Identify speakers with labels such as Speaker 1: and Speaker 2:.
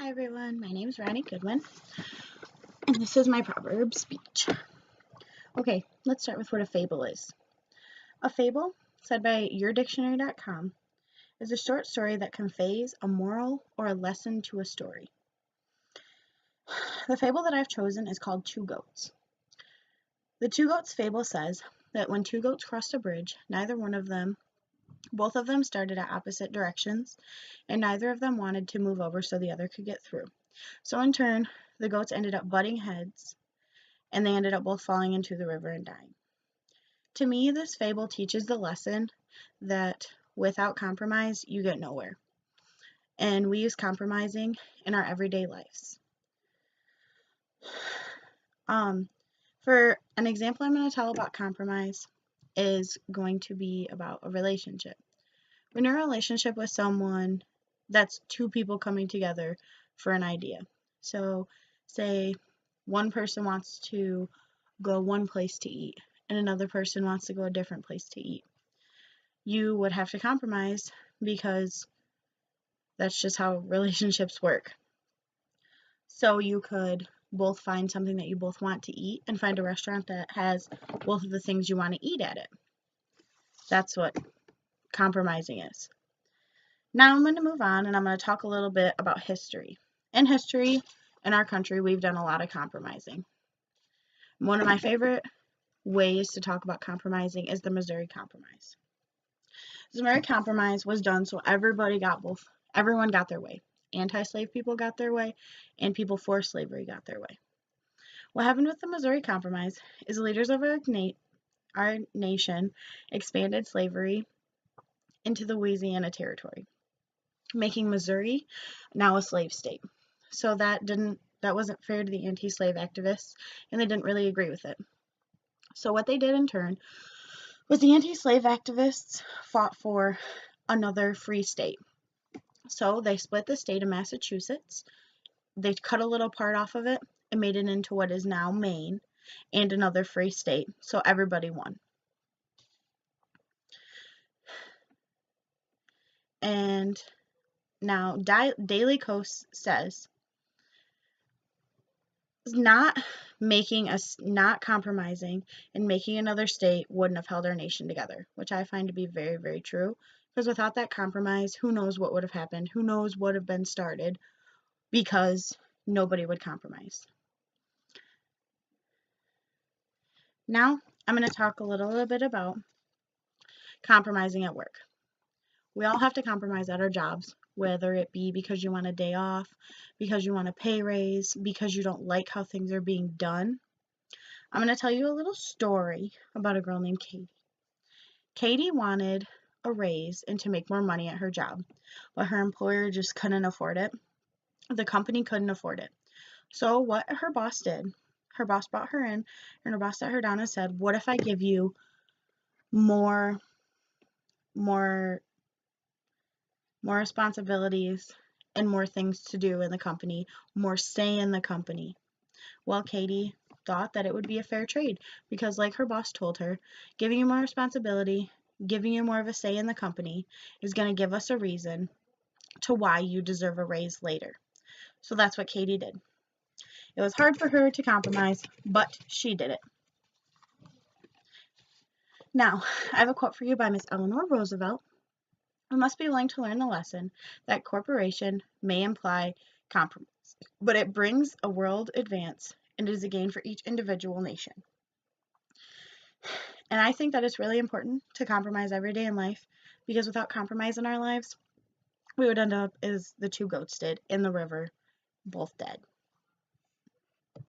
Speaker 1: Hi everyone, my name is Rony Goodwin, and this is my proverb speech. Okay, let's start with what a fable is. A fable, said by yourdictionary.com, is a short story that conveys a moral or a lesson to a story. The fable that I've chosen is called Two Goats. The Two Goats fable says that when two goats crossed a bridge, both of them started at opposite directions, and neither of them wanted to move over so the other could get through. So in turn, the goats ended up butting heads, and they ended up both falling into the river and dying. To me, this fable teaches the lesson that without compromise, you get nowhere. And we use compromising in our everyday lives. For an example I'm going to tell about compromise is going to be about a relationship. When you're in a relationship with someone, that's two people coming together for an idea. So say one person wants to go one place to eat and another person wants to go a different place to eat. You would have to compromise because that's just how relationships work. So you could both find something that you both want to eat and find a restaurant that has both of the things you want to eat at it. That's what compromising is. Now I'm going to move on and I'm going to talk a little bit about history. In history, in our country, we've done a lot of compromising. One of my favorite ways to talk about compromising is the Missouri Compromise. The Missouri Compromise was done so everyone got their way. Anti-slave people got their way, and people for slavery got their way. What happened with the Missouri Compromise is the leaders of our nation expanded slavery into the Louisiana Territory, making Missouri now a slave state. So that wasn't fair to the anti-slave activists, and they didn't really agree with it. So what they did in turn was the anti-slave activists fought for another free state. So they split the state of Massachusetts. They cut a little part off of it and made it into what is now Maine and another free state. So everybody won. And now Daily Kos says, not compromising and making another state wouldn't have held our nation together, which I find to be very, very true. Because without that compromise, who knows what would have happened? Who knows what would have been started? Because nobody would compromise. Now, I'm going to talk a little bit about compromising at work. We all have to compromise at our jobs, whether it be because you want a day off, because you want a pay raise, because you don't like how things are being done. I'm going to tell you a little story about a girl named Katie. Katie wanted a raise and to make more money at her job, but her employer just couldn't afford it. The company couldn't afford it. So what her boss did, her boss brought her in, and her boss sat her down and said, what if I give you more responsibilities and more things to do in the company, more say in the company? Well, Katie thought that it would be a fair trade because, like her boss told her, giving you more responsibility, giving you more of a say in the company is going to give us a reason to why you deserve a raise later. So that's what Katie did. It was hard for her to compromise, but she did it. Now, I have a quote for you by Miss Eleanor Roosevelt. We must be willing to learn the lesson that cooperation may imply compromise, but it brings a world advance and is a gain for each individual nation. And I think that it's really important to compromise every day in life, because without compromise in our lives, we would end up as the two goats did in the river, both dead.